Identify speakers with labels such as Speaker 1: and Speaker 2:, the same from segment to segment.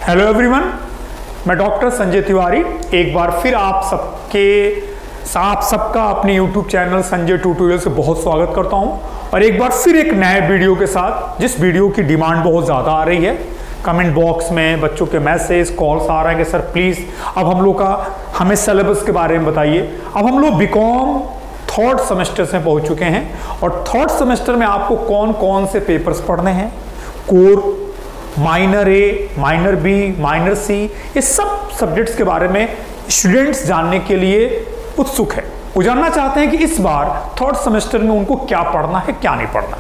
Speaker 1: Hello everyone, मैं doctor Sanjay Tiwari एक बार फिर आप सबका अपने यूट्यूब चैनल संजय ट्यूटोरियल से बहुत स्वागत करता हूं और एक बार फिर एक नए वीडियो के साथ, जिस वीडियो की डिमांड बहुत ज़्यादा आ रही है। कमेंट बॉक्स में बच्चों के मैसेज कॉल्स आ रहे हैं कि सर प्लीज़ अब हम लोग का हमें सिलेबस के बारे में बताइए। अब हम लोग बीकॉम थर्ड सेमेस्टर से पहुंच चुके हैं और थर्ड सेमेस्टर में आपको कौन कौन से पेपर्स पढ़ने हैं, core, minor A, minor B, minor C, ये सब सब्जेक्ट्स के बारे में स्टूडेंट्स जानने के लिए उत्सुक है। वो जानना चाहते हैं कि इस बार थर्ड सेमेस्टर में उनको क्या पढ़ना है, क्या नहीं पढ़ना।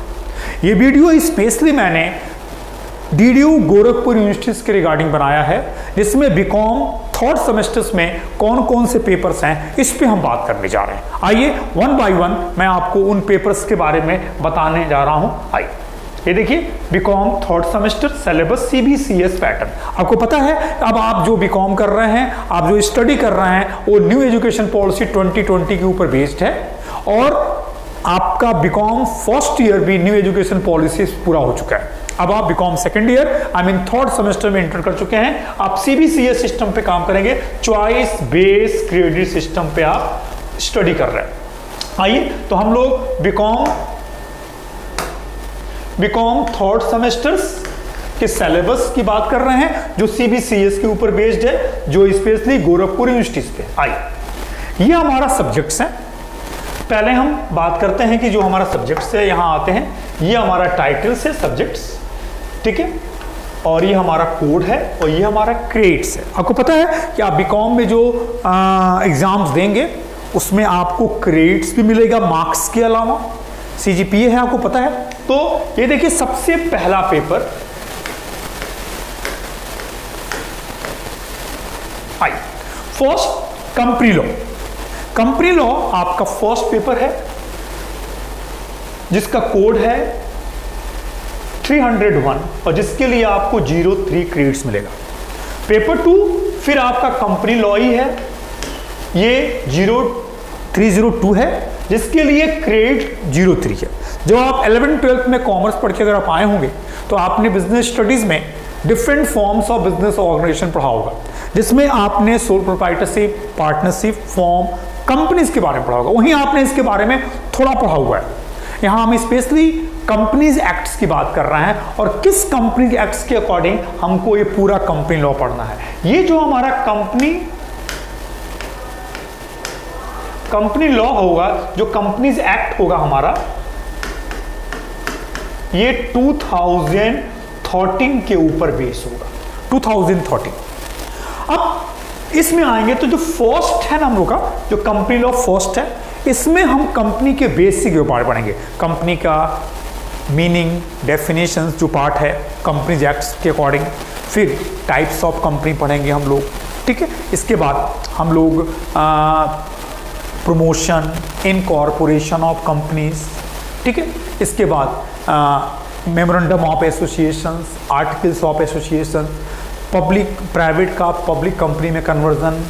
Speaker 1: ये वीडियो स्पेशली मैंने डीडीयू गोरखपुर यूनिवर्सिटीज के रिगार्डिंग बनाया है, जिसमें बीकॉम थर्ड सेमेस्टर्स में कौन कौन से पेपर्स हैं इस पे हम बात करने जा रहे हैं। आइए वन बाय वन मैं आपको उन पेपर्स के बारे में बताने जा रहा हूं। आइए ये देखिए, BCom third semester syllabus CBCS पैटर्न। आपको पता है अब आप जो बीकॉम कर रहे हैं, आप जो स्टडी कर रहे हैं, वो न्यू एजुकेशन पॉलिसी 2020 के ऊपर बेस्ड है और आपका बीकॉम फर्स्ट ईयर भी न्यू एजुकेशन पॉलिसी पूरा हो चुका है। अब आप BCom second year third semester में एंटर कर चुके हैं। आप CBCS सिस्टम पे काम करेंगे, चॉइस बेस्ड क्रेडिट सिस्टम पे आप स्टडी कर रहे हैं। आइए तो हम लोग बीकॉम थर्ड सेमेस्टर्स के सिलेबस की बात कर रहे हैं, जो CBCS के ऊपर बेस्ड है, जो स्पेशली गोरखपुर यूनिवर्सिटीज पे। आइए ये हमारा सब्जेक्ट्स हैं। पहले हम बात करते हैं कि जो हमारा सब्जेक्ट्स है, यहाँ आते हैं, ये हमारा टाइटल्स है सब्जेक्ट्स, ठीक है, और ये हमारा कोड है और ये हमारा क्रेडिट्स है। आपको पता है कि आप बीकॉम में जो एग्जाम्स देंगे उसमें आपको क्रेडिट्स भी मिलेगा मार्क्स के अलावा, CGPA है, आपको पता है। तो ये देखिए, सबसे पहला paper first company law. Company law आपका फर्स्ट पेपर है, जिसका कोड है 301 और जिसके लिए आपको 03 क्रेडिट्स मिलेगा। पेपर 2 फिर आपका कंपनी लॉ ही है, ये 0302 है, जिसके लिए क्रेडिट 03 है। जब आप 11th-12th में कॉमर्स पढ़ के अगर आप आए होंगे तो आपने बिजनेस स्टडीज में different forms of business organisation पढ़ा होगा, जिसमें आपने sole proprietorship, partnership, form, companies के बारे में पढ़ा होगा। वहीं आपने इसके बारे में थोड़ा पढ़ा हुआ है। यहाँ हम स्पेशली कंपनीज एक्ट्स की बात कर रहे हैं और किस कंपनी एक्ट्स के अकॉर्डिंग हमको ये पूरा कंपनी लॉ पढ़ना है। ये जो हमारा कंपनी लॉ होगा, जो कंपनीज एक्ट होगा हमारा, ये 2013 के ऊपर बेस होगा, 2013। अब इसमें आएंगे तो जो फर्स्ट है ना हम लोग का, जो कंपनी लॉ फर्स्ट है, इसमें हम कंपनी के बेसिक के पार्ट पढ़ेंगे। कंपनी का मीनिंग, डेफिनेशंस जो पार्ट है कंपनीज एक्ट्स के अकॉर्डिंग, फिर टाइप्स ऑफ कंपनी पढ़ेंगे हम लोग, ठीक है। इसके बाद हम लोग प्रमोशन, इनकॉर्पोरेशन ऑफ कंपनीज, ठीक है। इसके बाद memorandum of associations, articles of association, public private का पब्लिक कंपनी में कन्वर्जन,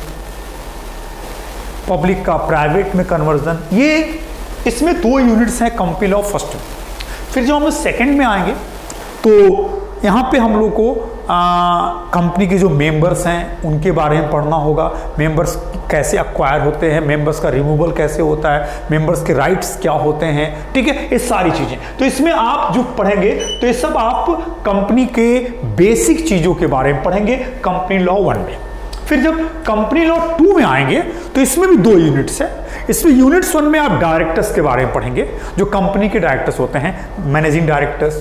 Speaker 1: पब्लिक का प्राइवेट में कन्वर्जन। ये इसमें 2 यूनिट्स हैं कंपनी लॉ फर्स्ट में। फिर जब हम सेकंड में आएंगे तो यहाँ पे हम लोग को कंपनी के जो मेंबर्स हैं उनके बारे में पढ़ना होगा। मेंबर्स कैसे अक्वायर होते हैं, मेंबर्स का रिमूवल कैसे होता है, मेंबर्स के राइट्स क्या होते हैं, ठीक है, ये सारी चीज़ें। तो इसमें आप जो पढ़ेंगे तो ये सब आप कंपनी के बेसिक चीज़ों के बारे में पढ़ेंगे कंपनी लॉ 1 में। फिर जब कंपनी लॉ 2 में आएंगे तो इसमें भी 2 यूनिट्स है। इसमें यूनिट्स 1 में आप डायरेक्टर्स के बारे में पढ़ेंगे, जो कंपनी के डायरेक्टर्स होते हैं, managing directors,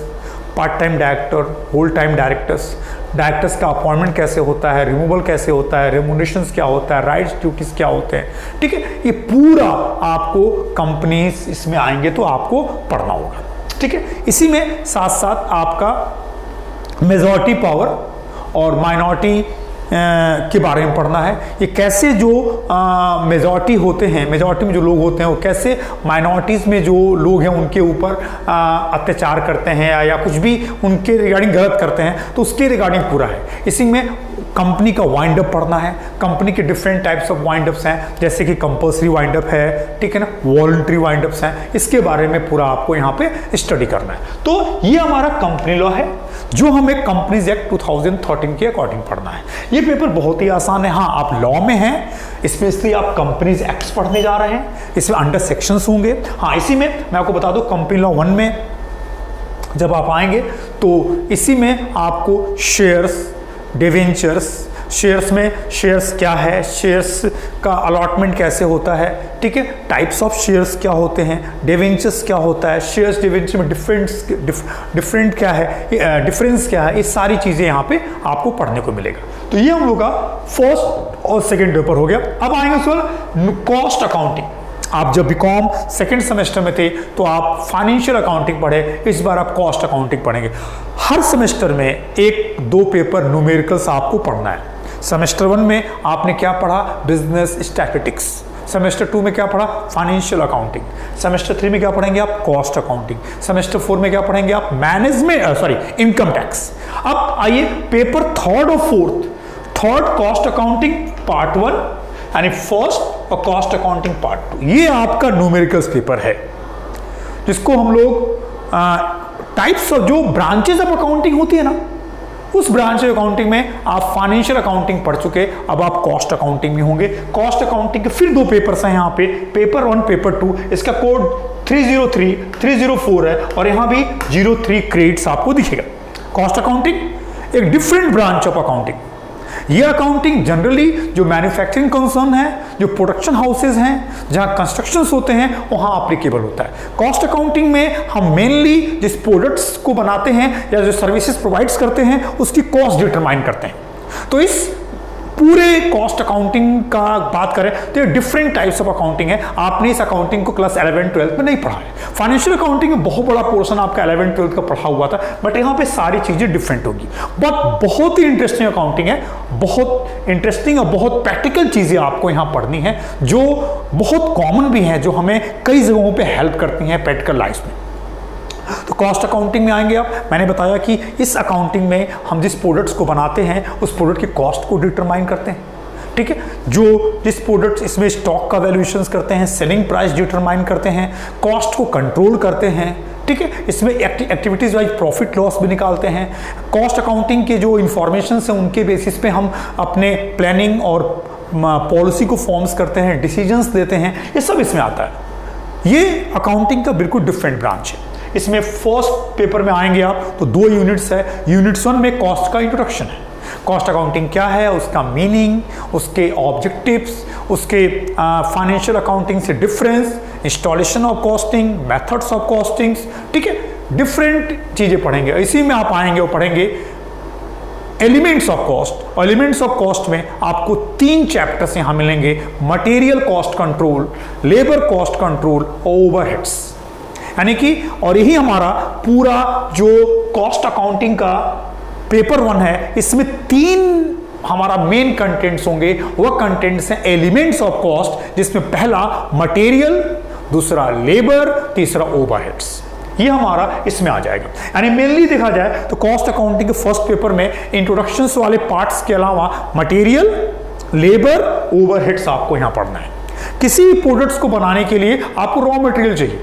Speaker 1: part time director, whole time directors, directors का अपॉइंटमेंट कैसे होता है, रिमूवल कैसे होता है, रेमुनरेशंस क्या होता है, राइट्स ड्यूटीज क्या होते हैं, ठीक है। ये पूरा आपको कंपनीज इसमें आएंगे तो आपको पढ़ना होगा, ठीक है। इसी में साथ साथ आपका मेजॉरिटी पावर और माइनॉरिटी के बारे में पढ़ना है। ये कैसे जो मेजॉरिटी होते हैं, मेजॉरिटी में जो लोग होते हैं वो कैसे माइनॉरिटीज़ में जो लोग हैं उनके ऊपर अत्याचार करते हैं या कुछ भी उनके रिगार्डिंग गलत करते हैं, तो उसके रिगार्डिंग पूरा है। इसी में कंपनी का वाइंड अप पढ़ना है। कंपनी के different types of wind ups हैं, जैसे कि कंपल्सरी वाइंड अप है, ठीक है ना, वॉलंटरी वाइंड अप्स हैं। इसके बारे में पूरा आपको यहाँ पे स्टडी करना है। तो ये हमारा कंपनी लॉ है, जो हमें कंपनीज एक्ट 2013 के अकॉर्डिंग पढ़ना है। ये पेपर बहुत ही आसान है। हाँ, आप लॉ में हैं, इसमें इसलिए आप कंपनीज एक्ट्स पढ़ने जा रहे हैं, इसमें अंडर सेक्शंस होंगे। हाँ, इसी में मैं आपको बता दूं, कंपनी लॉ 1 में जब आप आएंगे तो इसी में आपको शेयर्स, डिवेंचर्स, शेयर्स में शेयर्स क्या है, शेयर्स का अलॉटमेंट कैसे होता है, ठीक है, टाइप्स ऑफ शेयर्स क्या होते हैं, डिवेंचर्स क्या होता है, शेयर्स डिवेंचर में डिफरेंट क्या है, डिफरेंस क्या है, ये सारी चीज़ें यहाँ पे आपको पढ़ने को मिलेगा। तो ये हम लोग का फर्स्ट और सेकेंड पेपर हो गया। अब आएंगे सर कॉस्ट अकाउंटिंग। आप जब बीकॉम सेकेंड सेमेस्टर में थे तो आप फाइनेंशियल अकाउंटिंग पढ़े, इस बार आप कॉस्ट अकाउंटिंग पढ़ेंगे। हर सेमेस्टर में 1-2 पेपर न्यूमेरिकल्स आपको पढ़ना है। सेमेस्टर 1 में आपने क्या पढ़ा, बिजनेस स्टैटिस्टिक्स। सेमेस्टर 2 में क्या पढ़ा, फाइनेंशियल अकाउंटिंग। सेमेस्टर 3 में क्या पढ़ेंगे आप, कॉस्ट अकाउंटिंग। सेमेस्टर 4 में क्या पढ़ेंगे आप, मैनेजमेंट इनकम टैक्स। अब आइए पेपर थर्ड और fourth. Third cost accounting part 1 यानी फर्स्ट और कॉस्ट अकाउंटिंग पार्ट 2, ये आपका न्यूमेरिकल्स पेपर है, जिसको हम लोग टाइप्स ऑफ जो ब्रांचेस ऑफ अकाउंटिंग होती है ना, उस ब्रांच ऑफ अकाउंटिंग में आप फाइनेंशियल अकाउंटिंग पढ़ चुके, अब आप कॉस्ट अकाउंटिंग में होंगे। कॉस्ट अकाउंटिंग के फिर 2 पेपर्स हैं यहाँ पे, पेपर 1 पेपर 2। इसका कोड 303 304 है और यहाँ भी 03 क्रेडिट्स आपको दिखेगा। कॉस्ट अकाउंटिंग एक डिफरेंट ब्रांच ऑफ अकाउंटिंग। ये अकाउंटिंग जनरली जो मैन्युफैक्चरिंग कंसर्न है, जो प्रोडक्शन हाउसेज हैं, जहां कंस्ट्रक्शंस होते हैं, वहां एप्लीकेबल होता है। कॉस्ट अकाउंटिंग में हम मेनली जिस प्रोडक्ट्स को बनाते हैं या जो सर्विसेज प्रोवाइड्स करते हैं उसकी कॉस्ट डिटरमाइन करते हैं। तो इस पूरे कॉस्ट अकाउंटिंग का बात करें तो ये डिफरेंट टाइप्स ऑफ अकाउंटिंग है। आपने इस अकाउंटिंग को क्लास 11-12 में नहीं पढ़ा है। फाइनेंशियल अकाउंटिंग में बहुत बड़ा पोर्शन आपका 11-12 का पढ़ा हुआ था, बट यहाँ पे सारी चीजें डिफरेंट होगी। बट बहुत ही इंटरेस्टिंग अकाउंटिंग है, बहुत इंटरेस्टिंग और बहुत प्रैक्टिकल चीजें आपको यहाँ पढ़नी है, जो बहुत कॉमन भी हैं, जो हमें कई जगहों पर हेल्प करती हैं प्रैक्टिकल लाइफ में। तो कॉस्ट अकाउंटिंग में आएंगे आप। मैंने बताया कि इस अकाउंटिंग में हम जिस प्रोडक्ट्स को बनाते हैं उस प्रोडक्ट की कॉस्ट को डिटरमाइन करते हैं, ठीक है। जो जिस प्रोडक्ट्स इसमें स्टॉक का वैल्यूएशंस करते हैं, सेलिंग प्राइस डिटरमाइन करते हैं, कॉस्ट को कंट्रोल करते हैं, ठीक है। इसमें एक्टिविटीज वाइज प्रॉफिट लॉस भी निकालते हैं। कॉस्ट अकाउंटिंग के जो इंफॉर्मेशन हैं उनके बेसिस पे हम अपने प्लानिंग और पॉलिसी को फॉर्म्स करते हैं, डिसीजंस लेते हैं, ये सब इसमें आता है। ये अकाउंटिंग का बिल्कुल डिफरेंट ब्रांच है। इसमें फर्स्ट पेपर में आएंगे आप तो 2 यूनिट्स है। यूनिट्स 1 में कॉस्ट का इंट्रोडक्शन है, कॉस्ट अकाउंटिंग क्या है, उसका मीनिंग, उसके ऑब्जेक्टिव्स, उसके फाइनेंशियल अकाउंटिंग से difference, installation of costing, methods of costings, ठीक है, डिफरेंट चीजें पढ़ेंगे। इसी में आप आएंगे और पढ़ेंगे एलिमेंट्स ऑफ कॉस्ट। और एलिमेंट्स ऑफ कॉस्ट में आपको 3 चैप्टर्स यहां मिलेंगे, material cost control, labour cost control, overheads, यानी कि, और यही हमारा पूरा जो कॉस्ट अकाउंटिंग का पेपर 1 है, इसमें 3 हमारा मेन कंटेंट्स होंगे। वह कंटेंट्स हैं एलिमेंट्स ऑफ कॉस्ट, जिसमें पहला मटेरियल, दूसरा लेबर, तीसरा ओवरहेड्स। ये हमारा इसमें आ जाएगा। यानी मेनली देखा जाए तो कॉस्ट अकाउंटिंग के फर्स्ट पेपर में इंट्रोडक्शंस वाले पार्ट्स के अलावा मटेरियल, लेबर, ओवरहेड्स आपको यहां पढ़ना है। किसी भी प्रोडक्ट्स को बनाने के लिए आपको रॉ मटेरियल चाहिए,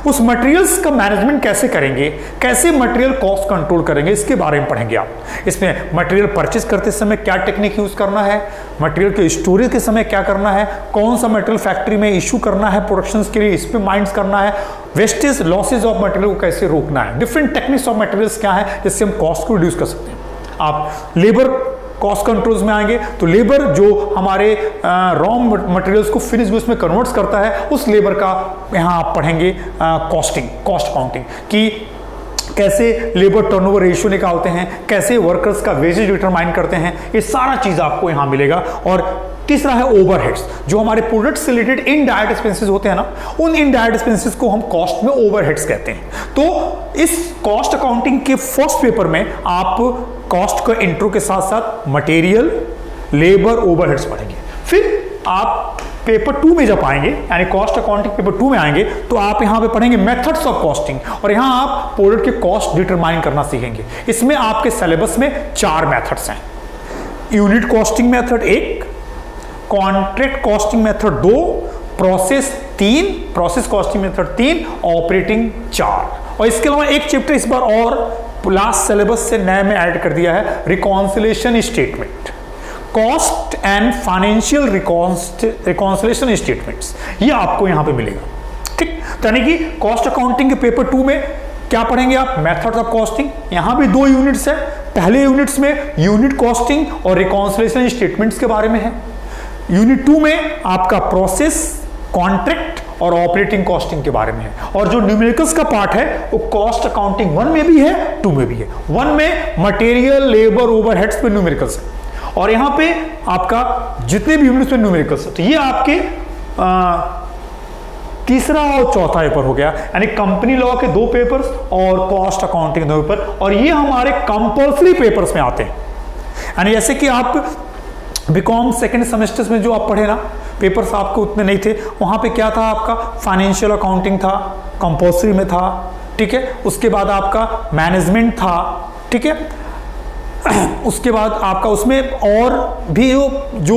Speaker 1: उस मटेरियल्स का मैनेजमेंट कैसे करेंगे, कैसे मटेरियल कॉस्ट कंट्रोल करेंगे, इसके बारे में पढ़ेंगे आप। इसमें मटेरियल परचेज करते समय क्या टेक्निक यूज करना है, मटेरियल के स्टोरेज के समय क्या करना है, कौन सा मटेरियल फैक्ट्री में इशू करना है प्रोडक्शन के लिए, इस पे माइंड्स करना है, वेस्टेज लॉसेज ऑफ मटेरियल को कैसे रोकना है, डिफरेंट टेक्निक्स ऑफ मटेरियल्स क्या है जिससे हम कॉस्ट को रिड्यूस कर सकते हैं। आप लेबर कॉस्ट कंट्रोल्स में आएंगे तो लेबर जो हमारे रॉ मटेरियल्स को फिनिश गुड्स में कन्वर्ट्स करता है, उस लेबर का यहाँ आप पढ़ेंगे कॉस्ट अकाउंटिंग कि कैसे लेबर टर्नओवर रेशियो निकालते हैं, कैसे वर्कर्स का वेजेज डिटरमाइन करते हैं, ये सारा चीज आपको यहाँ मिलेगा। और तीसरा है ओवरहेड्स, जो हमारे प्रोडक्ट से रिलेटेड इनडायरेक्ट एक्सपेंसेस होते हैं ना, उन इनडायरेक्ट एक्सपेंसेस को हम कॉस्ट में ओवरहेड्स कहते हैं। तो इस कॉस्ट अकाउंटिंग के फर्स्ट पेपर में आप कॉस्ट का इंट्रो के साथ साथ मटेरियल, लेबर, ओवरहेड्स पढ़ेंगे। फिर आप पेपर 2 में जब आएंगे, यानी कॉस्ट अकाउंटिंग पेपर 2 में आएंगे, तो आप यहां पे पढ़ेंगे मेथड्स ऑफ कॉस्टिंग, और यहां आप प्रोडक्ट के कॉस्ट डिटरमाइन करना सीखेंगे। इसमें आपके सिलेबस में 4 मेथड्स हैं। Unit costing method 1, contract costing method 2, process costing method 3, operating 4। और इसके अलावा एक चैप्टर इस बार और लास्ट सिलेबस से नए में ऐड कर दिया है reconciliation statement, cost and financial reconciliation statements, ये आपको यहां पे मिलेगा। ठीक, यानी कि कॉस्ट अकाउंटिंग के पेपर 2 में क्या पढ़ेंगे आप? Methods of costing. यहां भी 2 यूनिट्स है, पहले यूनिट्स में यूनिट कॉस्टिंग और रिकॉन्सिलेशन स्टेटमेंट्स के बारे में है, यूनिट 2 में आपका प्रोसेस, कॉन्ट्रैक्ट और ऑपरेटिंग कॉस्टिंग के बारे में है। और जो न्यूमेरिकल्स का पार्ट है वो कॉस्ट अकाउंटिंग 1 में भी है, 2 में भी है। 1 में मटेरियल, लेबर, ओवरहेड्स पे न्यूमेरिकल्स है और यहां पे आपका जितने भी यूनिट्स में न्यूमेरिकल्स है। तो ये आपके तीसरा और चौथा पेपर हो गया, यानी कंपनी लॉ के 2 पेपर्स और कॉस्ट अकाउंटिंग 2 पेपर, और ये हमारे कंपल्सरी पेपर्स में आते हैं। यानी जैसे कि आप बीकॉम सेकेंड सेमेस्टर्स में जो आप पढ़े ना, पेपर्स आपको उतने नहीं थे, वहाँ पे क्या था आपका? फाइनेंशियल अकाउंटिंग था, कंपल्सरी में था, ठीक है। उसके बाद आपका मैनेजमेंट था, ठीक है। उसके बाद आपका उसमें और भी जो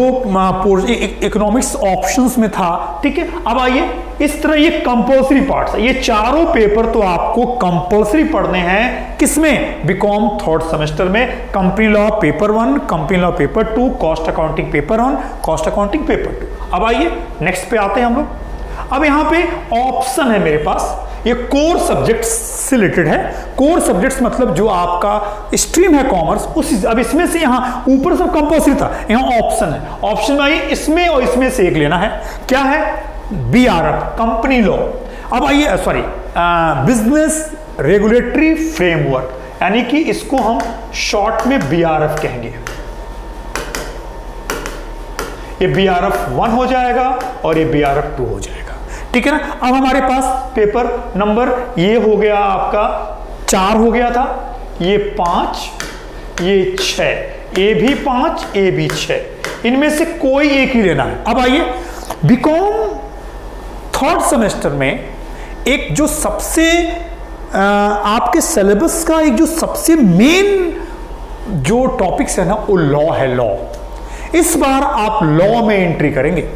Speaker 1: इकोनॉमिक्स ऑप्शंस में था, ठीक है। अब आइए, इस तरह ये कंपल्सरी पार्ट्स है, ये चारों पेपर तो आपको कंपल्सरी पढ़ने हैं। किसमें? बीकॉम 3rd सेमेस्टर में company law paper 1, company law paper 2, cost accounting paper 1, cost accounting paper 2। अब आइए नेक्स्ट पे आते हैं हम लोग। अब यहां पे ऑप्शन है मेरे पास, ये कोर सब्जेक्ट्स से रिलेटेड है। कोर सब्जेक्ट्स मतलब जो आपका स्ट्रीम है कॉमर्स, उस अब इसमें से यहां ऊपर सब कंपल्सरी था, यहां ऑप्शन है। ऑप्शन में आइए, इसमें और इसमें से एक लेना है। क्या है? BRF, company law. अब आइए, सॉरी, बिजनेस रेगुलेटरी फ्रेमवर्क, यानी कि इसको हम शॉर्ट में BRF कहेंगे। ये BRF 1 हो जाएगा और ये BRF 2 हो जाएगा, ठीक है ना। अब हमारे पास पेपर नंबर ये हो गया आपका 4 हो गया था, ये 5, ये 6, ये भी 5, ये भी 6, इनमें से कोई एक ही लेना है। अब आइए, बीकॉम 3rd सेमेस्टर में एक जो सबसे आपके सिलेबस का एक जो सबसे मेन जो टॉपिक्स है ना, वो लॉ है। लॉ, इस बार आप लॉ में एंट्री करेंगे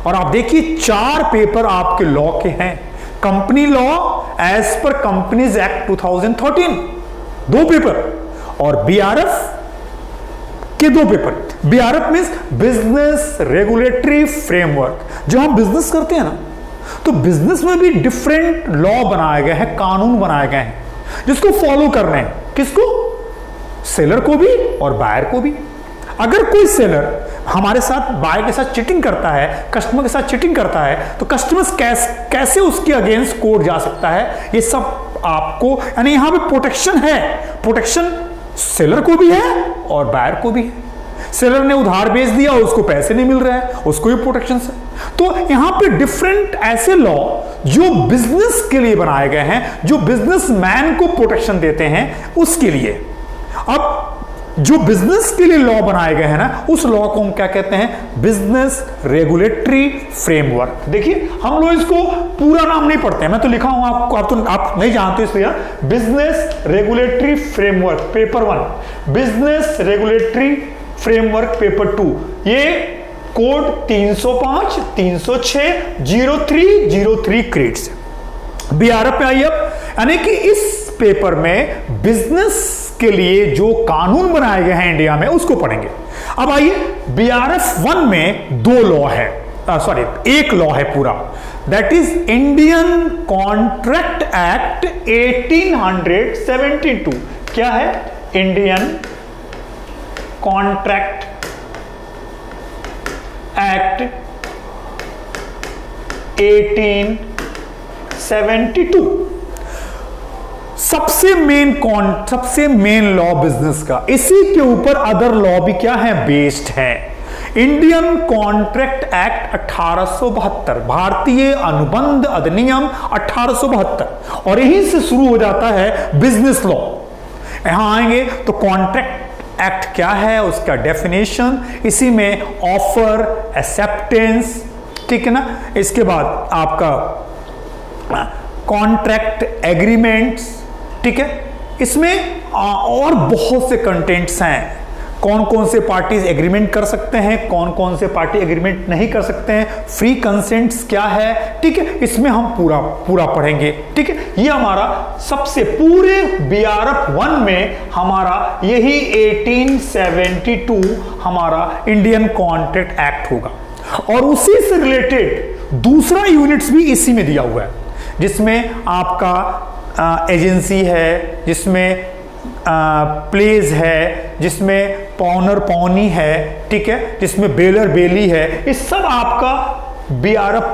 Speaker 1: और आप देखिए 4 पेपर आपके लॉ के हैं। कंपनी लॉ एज पर कंपनीज एक्ट 2013 2 पेपर, और BRF के 2 paper. BRF means business regulatory framework. जो हम बिजनेस करते हैं ना, तो बिजनेस में भी डिफरेंट लॉ बनाए गए हैं, कानून बनाए गए हैं, जिसको फॉलो करने हैं। किसको? सेलर को भी और बायर को भी। अगर कोई सेलर हमारे साथ, बायर के साथ चीटिंग करता है, कस्टमर के साथ चीटिंग करता है, तो कस्टमर्स कैसे उसके अगेंस्ट कोर्ट जा सकता है, ये सब आपको, यानी यहां पे प्रोटेक्शन है। प्रोटेक्शन सेलर को भी है और बायर को भी है। सेलर ने उधार बेच दिया, उसको पैसे नहीं मिल रहे हैं, उसको भी प्रोटेक्शन है। तो यहां पे डिफरेंट ऐसे लॉ जो बिजनेस के लिए बनाए गए हैं, जो बिजनेसमैन को प्रोटेक्शन देते हैं, उसके लिए। अब जो बिजनेस के लिए लॉ बनाए गए हैं ना, उस लॉ को हम क्या कहते हैं? Business regulatory framework. देखिए, हम लोग इसको पूरा नाम नहीं पढ़ते हैं, मैं तो लिखा हूं आपको, आप नहीं जानते इसलिए। Business regulatory framework paper 1, business regulatory framework paper 2, ये कोड 305, 306, 0303 क्रेडिट्स है। BRF पे आइए अब, यानी कि इस पेपर में बिजनेस के लिए जो कानून बनाए गए हैं इंडिया में, उसको पढ़ेंगे। अब आइए, BRF 1 में 2 लॉ है, सॉरी 1 लॉ है पूरा, that is Indian contract act 1872। क्या है? इंडियन कॉन्ट्रैक्ट एक्ट 1872 सबसे मेन लॉ बिजनेस का। इसी के ऊपर अदर लॉ भी क्या है? बेस्ड है। इंडियन कॉन्ट्रैक्ट एक्ट 1872, भारतीय अनुबंध अधिनियम 1872, और यहीं से शुरू हो जाता है बिजनेस लॉ। यहां आएंगे तो कॉन्ट्रैक्ट एक्ट क्या है, उसका डेफिनेशन, इसी में ऑफर, एक्सेप्टेंस, ठीक है ना। इसके बाद आपका कॉन्ट्रैक्ट एग्रीमेंट्स, ठीक है। इसमें और बहुत से कंटेंट्स हैं, कौन कौन से पार्टीज एग्रीमेंट कर सकते हैं, कौन कौन से पार्टी एग्रीमेंट नहीं कर सकते हैं, फ्री कंसेंट्स क्या है, ठीक है, इसमें हम पूरा पूरा पढ़ेंगे, ठीक है। ये हमारा सबसे पूरे बीआरएफ 1 में हमारा यही 1872 हमारा इंडियन कॉन्ट्रैक्ट एक्ट होगा, और उसी से रिलेटेड दूसरा यूनिट्स भी इसी में दिया हुआ है, जिसमें आपका एजेंसी है, जिसमें प्लेस है, जिसमें पॉनर पौनी है, ठीक है, जिसमें बेलर बेली है, ये सब आपका बीआरएफ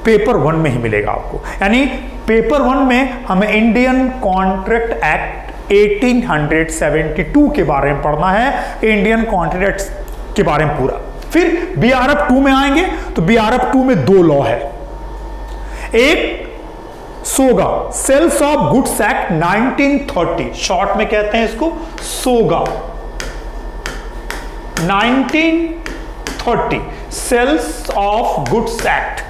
Speaker 1: पेपर 1 में ही मिलेगा आपको। यानी पेपर 1 में हमें इंडियन कॉन्ट्रैक्ट एक्ट 1872 के बारे में पढ़ना है, इंडियन कॉन्ट्रैक्ट एक्ट के बारे में पूरा। फिर बीआरएफ 2 में आएंगे तो बीआरएफ 2 में 2 लॉ है। एक SOGA, sales of goods act 1930, short में कहते हैं इसको SOGA 1930, sales of goods act.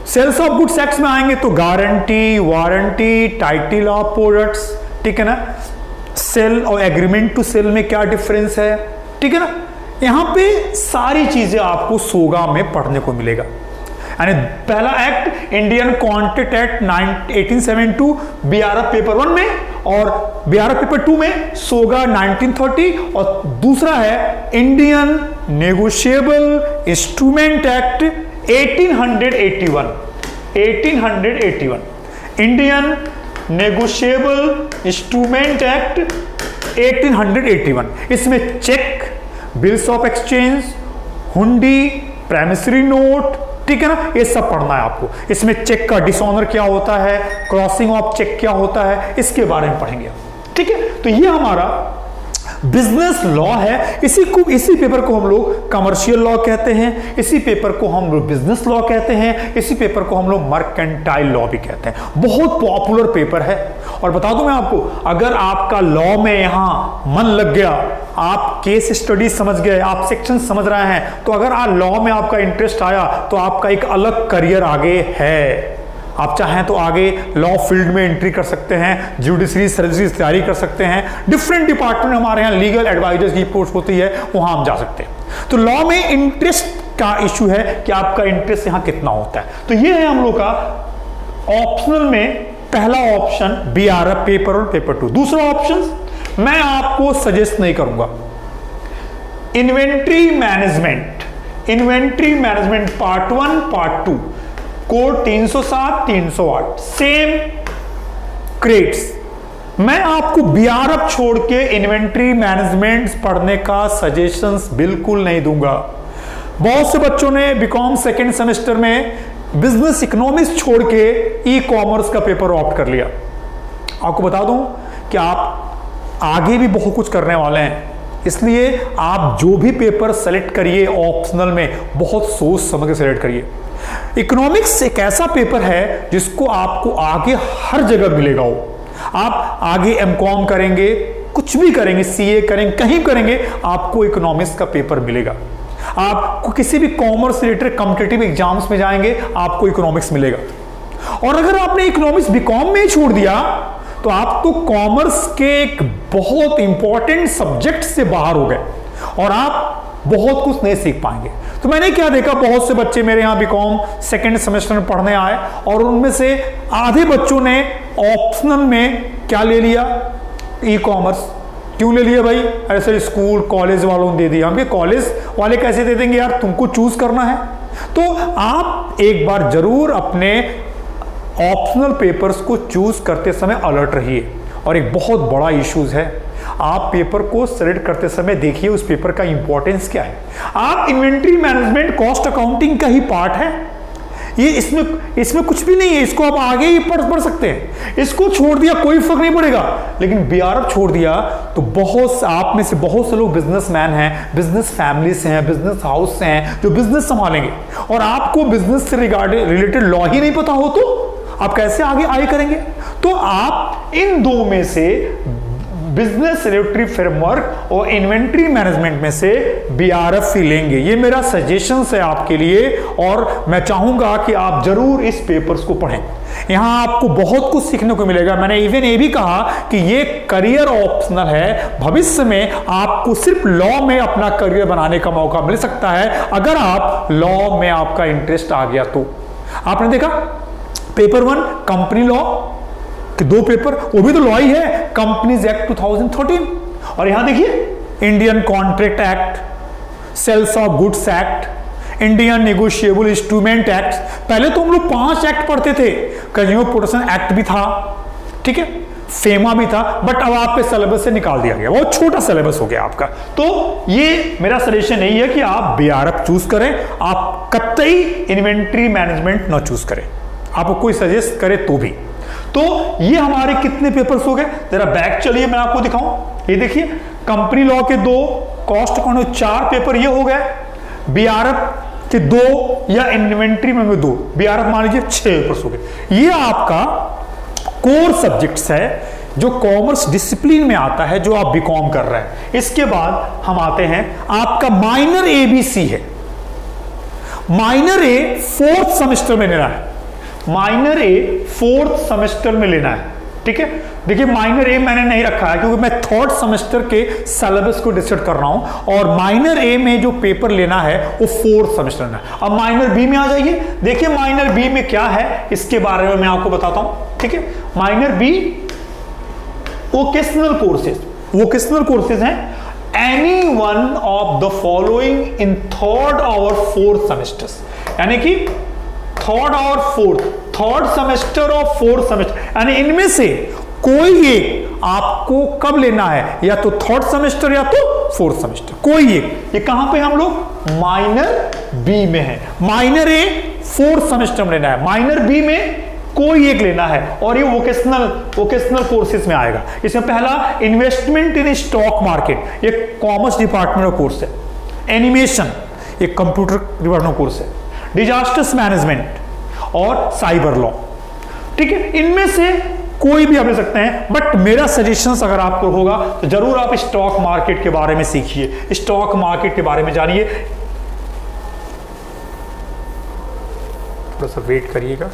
Speaker 1: Sales of goods act में आएंगे तो guarantee, warranty, title of products, ठीक है ना, सेल और एग्रीमेंट टू सेल में क्या डिफरेंस है, ठीक है ना, यहां पे सारी चीजें आपको सोगा में पढ़ने को मिलेगा। यानी पहला act Indian contract act 1872 BRF paper 1 में, और बीआरएफ पेपर 2 में सोगा 1930, और दूसरा है Indian negotiable instrument act 1881, 1881 Indian negotiable instrument act 1881। इसमें चेक, बिल्स ऑफ एक्सचेंज, हुंडी, प्रॉमिसरी नोट, ठीक है ना, ये सब पढ़ना है आपको। इसमें चेक का डिसऑनर क्या होता है, क्रॉसिंग ऑफ चेक क्या होता है, इसके बारे में पढ़ेंगे, ठीक है। तो ये हमारा बिजनेस लॉ है। इसी पेपर को हम लोग कमर्शियल लॉ कहते हैं, इसी पेपर को हम लोग बिजनेस लॉ कहते हैं, इसी पेपर को हम लोग मर्केंटाइल लॉ भी कहते हैं। बहुत पॉपुलर पेपर है। और बता दूं मैं आपको, अगर आपका लॉ में यहां मन लग गया, आप केस स्टडी समझ गए, आप सेक्शन समझ रहे हैं, तो अगर आप लॉ में आपका इंटरेस्ट आया तो आपका एक अलग करियर आगे है। आप चाहें तो आगे लॉ फील्ड में एंट्री कर सकते हैं, जुडिशरी सर्विसेज तैयारी कर सकते हैं, डिफरेंट डिपार्टमेंट हमारे यहाँ लीगल एडवाइजर्स की पोस्ट होती है, वहां हम जा सकते हैं। तो लॉ में इंटरेस्ट का इशू है कि आपका इंटरेस्ट यहाँ कितना होता है। तो ये है हम लोग का ऑप्शनल में पहला ऑप्शन बीआरएफ पेपर 1 पेपर 2। दूसरा ऑप्शन मैं आपको सजेस्ट नहीं करूंगा, inventory management, inventory management part 1 part 2, code 307 308 same creds. मैं आपको बीआरएफ छोड़ के इन्वेंट्री मैनेजमेंट पढ़ने का सजेशंस बिल्कुल नहीं दूंगा। बहुत से बच्चों ने बीकॉम सेकेंड सेमेस्टर में बिजनेस इकोनॉमिक्स छोड़ के ई कॉमर्स का पेपर ऑप्ट कर लिया। आपको बता दूं कि आप आगे भी बहुत कुछ करने वाले हैं, इसलिए आप जो भी पेपर सेलेक्ट करिए ऑप्शनल में बहुत सोच समझ के सेलेक्ट करिए। इकोनॉमिक्स एक ऐसा पेपर है जिसको आपको आगे हर जगह मिलेगा। हो आप आगे एमकॉम करेंगे, कुछ भी करेंगे, सीए करेंगे, कहीं करेंगे, आपको इकोनॉमिक्स का पेपर मिलेगा। आपको किसी भी कॉमर्स रिलेटेड कॉम्पिटिटिव एग्जाम्स में जाएंगे, आपको इकोनॉमिक्स मिलेगा। और अगर आपने इकोनॉमिक्स बीकॉम में ही छोड़ दिया तो आप तो कॉमर्स के एक बहुत इंपॉर्टेंट सब्जेक्ट से बाहर हो गए और आप बहुत कुछ नहीं सीख पाएंगे। तो मैंने क्या देखा, बहुत से बच्चे मेरे यहाँ बीकॉम सेकेंड सेमेस्टर में पढ़ने आए और उनमें से आधे बच्चों ने ऑप्शनल में क्या ले लिया, ई कॉमर्स। क्यों ले लिया भाई? ऐसे स्कूल कॉलेज वालों ने दे दिया। हम कॉलेज वाले कैसे दे देंगे यार, तुमको चूज करना है। तो आप एक बार जरूर अपने ऑप्शनल पेपर्स को चूज करते समय अलर्ट रहिए। और एक बहुत बड़ा इश्यूज है, आप पेपर को सेलेक्ट करते समय देखिए उस पेपर का इंपॉर्टेंस क्या है। आप इन्वेंट्री मैनेजमेंट कॉस्ट अकाउंटिंग का ही पार्ट है, ये इसमें कुछ भी नहीं है, इसको आप आगे ही पढ़ सकते हैं। इसको छोड़ दिया कोई फर्क नहीं पड़ेगा, लेकिन बीआरएफ छोड़ दिया तो बहुत आप में से बहुत से लोग बिजनेसमैन हैं, बिजनेस फैमिली से हैं, बिजनेस हाउस से हैं जो बिजनेस संभालेंगे, और आपको बिजनेस से रिलेटेड लॉ ही नहीं पता हो तो आप कैसे आगे करेंगे। तो आप इन दो में से बिजनेस रेगुलेटरी फ्रेमवर्क और इन्वेंट्री मैनेजमेंट में से बीआरएफ ही लेंगे। ये मेरा सजेशन है आपके लिए और मैं चाहूंगा कि आप जरूर इस पेपर्स को पढ़ें। यहाँ आपको बहुत कुछ सीखने को मिलेगा। मैंने इवन ये भी कहा कि ये करियर ऑप्शनल है, भविष्य में आपको सिर्फ लॉ में अपना करियर बनाने का मौका मिल सकता है अगर आप लॉ में आपका इंटरेस्ट आ गया तो। आपने देखा पेपर 1 कंपनी लॉ के 2 पेपर, वो भी तो लॉ ही है, कंपनीज एक्ट 2013, और यहां देखिए Indian contract act, sales of goods act, Indian negotiable instrument act. पहले तो हम लोग 5 एक्ट पढ़ते थे, कंज्यूमर प्रोटेक्शन एक्ट भी था, ठीक है, फेमा भी था, बट अब आपके सिलेबस से निकाल दिया गया, बहुत छोटा सिलेबस हो गया आपका। तो ये मेरा सजेशन नहीं है कि आप बीआरएफ चूज करें, आप कतई इन्वेंट्री मैनेजमेंट ना चूज करें, आपको कोई सजेस्ट करे तो भी। तो ये हमारे कितने पेपर्स हो गए, जरा बैक चलिए मैं आपको दिखाऊं। ये देखिए कंपनी लॉ के 2, कॉस्ट अकाउंट 4 पेपर ये हो गए, बीआरएफ के 2 या इन्वेंट्री में 2, बीआरएफ मान लीजिए 6 पेपर्स हो गए। ये आपका कोर सब्जेक्ट्स है जो कॉमर्स डिसिप्लिन में आता है, जो आप बीकॉम कर रहे हैं। इसके बाद हम आते हैं, आपका माइनर एबीसी है, माइनर ए 4th सेमेस्टर में लेना है, माइनर ए 4th सेमेस्टर में लेना है, ठीक है। देखिए माइनर ए मैंने नहीं रखा है क्योंकि मैं 3rd सेमेस्टर के सिलेबस को डिसाइड कर रहा हूं, और माइनर ए में जो पेपर लेना है वो 4th सेमेस्टर में। अब माइनर बी में आ जाइए, देखिए माइनर बी में क्या है इसके बारे में मैं आपको बताता हूं, ठीक है। Minor B vocational courses, vocational courses हैं any one of the following in 3rd और 4th सेमेस्टर्स, यानी कि 3rd और 4th, 3rd सेमेस्टर और 4th सेमेस्टर, यानी इनमें से कोई एक आपको कब लेना है, या तो 3rd सेमेस्टर या तो 4th सेमेस्टर, कोई एक। ये कहां पे हम लोग माइनर बी में है, माइनर ए 4th सेमेस्टर में लेना है, माइनर बी में कोई एक लेना है, और ये वोकेशनल कोर्सेज में आएगा। इसमें पहला इन्वेस्टमेंट इन स्टॉक मार्केट, ये कॉमर्स डिपार्टमेंट का कोर्स है, एनिमेशन ये कंप्यूटर डिपार्टमेंट कोर्स है, डिजास्टर्स मैनेजमेंट और साइबर लॉ, ठीक है। इनमें से कोई भी आप ले सकते हैं, बट मेरा सजेशंस अगर आपको होगा तो जरूर आप स्टॉक मार्केट के बारे में सीखिए, स्टॉक मार्केट के बारे में जानिए। थोड़ा सा वेट करिएगा,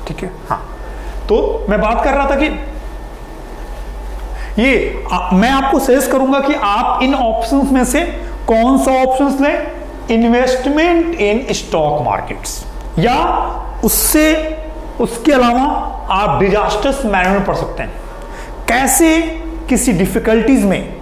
Speaker 1: ठीक है। हाँ, तो मैं बात कर रहा था कि मैं आपको सजेस्ट करूंगा कि आप इन ऑप्शंस में से कौन सा ऑप्शंस लें, इन्वेस्टमेंट इन स्टॉक मार्केट्स, या उसके अलावा आप डिजास्टर्स मैनेजमेंट पढ़ सकते हैं, कैसे किसी डिफिकल्टीज में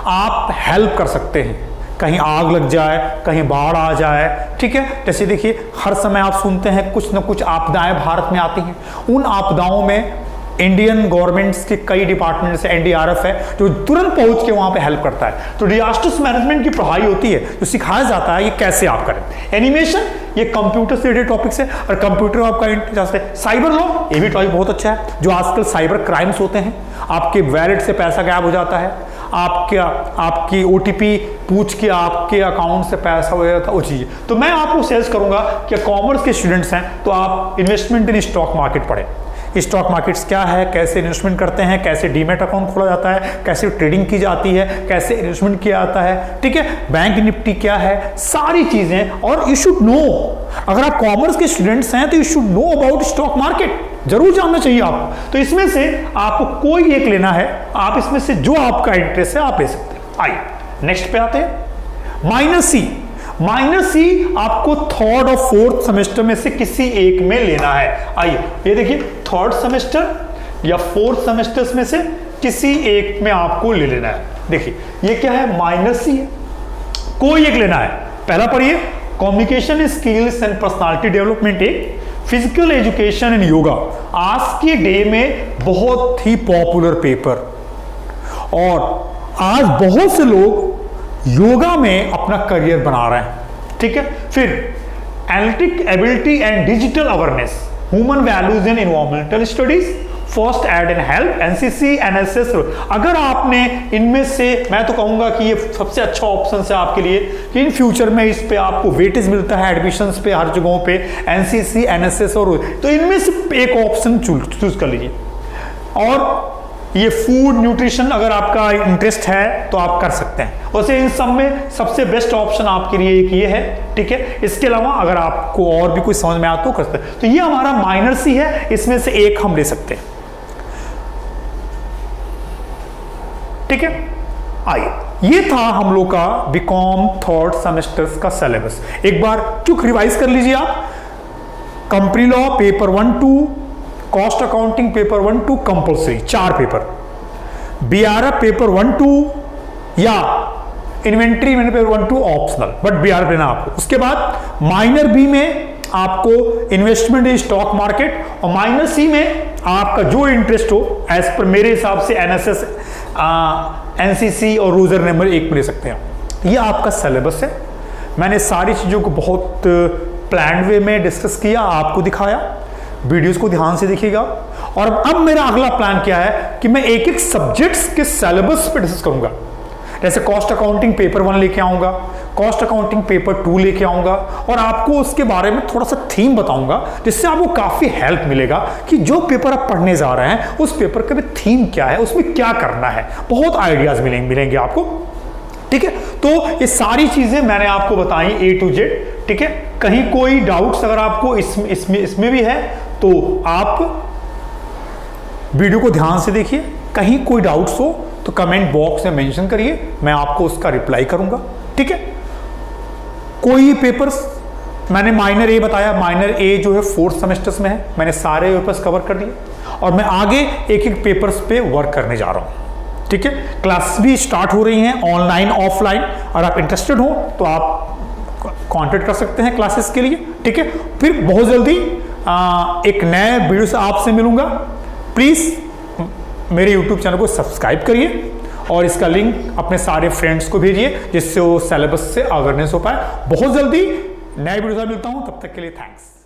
Speaker 1: आप हेल्प कर सकते हैं, कहीं आग लग जाए, कहीं बाढ़ आ जाए, ठीक है। जैसे देखिए हर समय आप सुनते हैं कुछ ना कुछ आपदाएं भारत में आती हैं, उन आपदाओं में इंडियन गवर्नमेंट्स के कई डिपार्टमेंट से एनडीआरएफ है जो तुरंत पहुंच के वहां पे हेल्प करता है। तो डिजास्टर्स मैनेजमेंट की पढ़ाई होती है, जो सिखाया जाता है ये कैसे आप करें। एनिमेशन ये कंप्यूटर से रिलेटेड टॉपिक्स है, और कंप्यूटर आपका इंटरेस्ट है। साइबर लॉ ये भी टॉपिक बहुत अच्छा है, जो आजकल साइबर क्राइम्स होते हैं, आपके वैलेट से पैसा गायब हो जाता है, आपकी ओटीपी पूछ के आपके अकाउंट से पैसा हो जाता है, वो चीज़। तो मैं आपको सजेस्ट करूंगा कि कॉमर्स के स्टूडेंट्स हैं तो आप इन्वेस्टमेंट इन स्टॉक मार्केट पढ़ें। स्टॉक मार्केट्स क्या है, कैसे इन्वेस्टमेंट करते हैं, कैसे डीमैट अकाउंट खोला जाता है, कैसे ट्रेडिंग की जाती है, कैसे इन्वेस्टमेंट किया जाता है, ठीक है, बैंक निफ्टी क्या है, सारी चीजें। और यू शुड नो, अगर आप कॉमर्स के स्टूडेंट्स हैं तो you should know about stock market, जरूर जानना चाहिए आपको। तो इसमें से आपको कोई एक लेना है, आप इसमें से जो आपका इंटरेस्ट है आप ले सकते हैं। आइए नेक्स्ट पे आते हैं, माइनस सी आपको 3rd और 4th सेमेस्टर में से किसी एक में लेना है। आइए ये देखिए 3rd सेमेस्टर या 4th सेमेस्टर में से किसी एक में आपको ले लेना है। देखिए ये क्या है, माइनस सी है, कोई एक लेना है। पहला पढ़िए, communication skills and personality development, एक फिजिकल एजुकेशन एंड योगा, आज के डे में बहुत ही पॉपुलर पेपर, और आज बहुत से लोग योगा में अपना करियर बना रहे हैं, ठीक है। फिर analytic ability and digital awareness, human values and environmental studies, first aid and help, NCC, NSS. अगर आपने इनमें से, मैं तो कहूंगा कि ये सबसे अच्छा ऑप्शन है आपके लिए कि इन फ्यूचर में इस पे आपको वेटेज मिलता है एडमिशंस पे हर जगहों पे, एनसीसी, एनएसएस, और तो इनमें से एक ऑप्शन चूज कर लीजिए। और ये फूड न्यूट्रिशन अगर आपका इंटरेस्ट है तो आप कर सकते हैं। वैसे इन सब में सबसे बेस्ट ऑप्शन आपके लिए एक ये है, ठीक है। इसके अलावा अगर आपको और भी कोई समझ में आता तो कर सकते हैं। तो ये हमारा माइनर सी है, इसमें से एक हम ले सकते हैं, ठीक है। आइए, ये था हम लोग का बीकॉम थर्ड सेमेस्टर का सिलेबस। एक बार क्विक रिवाइज कर लीजिए आप। Company law paper 1-2, cost accounting paper 1-2 compulsory, 4 paper. BRF paper 1-2 या inventory paper 1-2 optional, but BRF लेना आपको। उसके बाद माइनर बी में आपको इन्वेस्टमेंट इन स्टॉक मार्केट, और माइनर सी में आपका जो इंटरेस्ट हो, एज पर मेरे हिसाब से एनएसएस, एनसीसी और रूजर नंबर 1 में ले सकते हैं। ये आपका सिलेबस है। मैंने सारी चीज़ों को बहुत प्लान वे में डिस्कस किया, आपको दिखाया। वीडियोस को ध्यान से देखिएगा। और अब मेरा अगला प्लान क्या है कि मैं एक एक सब्जेक्ट्स के सिलेबस पे डिस्कस करूंगा। जैसे कॉस्ट अकाउंटिंग पेपर 1 लेके आऊंगा, कॉस्ट अकाउंटिंग पेपर 2 लेके आऊंगा, और आपको उसके बारे में थोड़ा सा थीम बताऊंगा, जिससे आपको काफी हेल्प मिलेगा कि जो पेपर आप पढ़ने जा रहे हैं उस पेपर का भी थीम क्या है, उसमें क्या करना है। बहुत आइडियाज मिलेंगे आपको, ठीक है। तो ये सारी चीजें मैंने आपको बताई A to Z, ठीक है। कहीं कोई डाउट्स अगर आपको इसमें भी है तो आप वीडियो को ध्यान से देखिए। कहीं कोई डाउट्स हो तो कमेंट बॉक्स में मेंशन करिए, मैं आपको उसका रिप्लाई करूंगा, ठीक है। कोई पेपर्स मैंने माइनर ए बताया, माइनर ए जो है 4th सेमेस्टर्स में है, मैंने सारे पेपर्स कवर कर दिए और मैं आगे एक एक पेपर्स पे वर्क करने जा रहा हूं, ठीक है। क्लास भी स्टार्ट हो रही हैं ऑनलाइन ऑफलाइन, और आप इंटरेस्टेड हो तो आप कांटेक्ट कर सकते हैं क्लासेस के लिए, ठीक है। फिर बहुत जल्दी एक नए वीडियो से आपसे मिलूंगा। प्लीज मेरे YouTube चैनल को सब्सक्राइब करिए और इसका लिंक अपने सारे फ्रेंड्स को भेजिए, जिससे वो सिलेबस से अवेयरनेस हो पाए। बहुत जल्दी नए वीडियो से मिलता हूं, तब तक के लिए थैंक्स।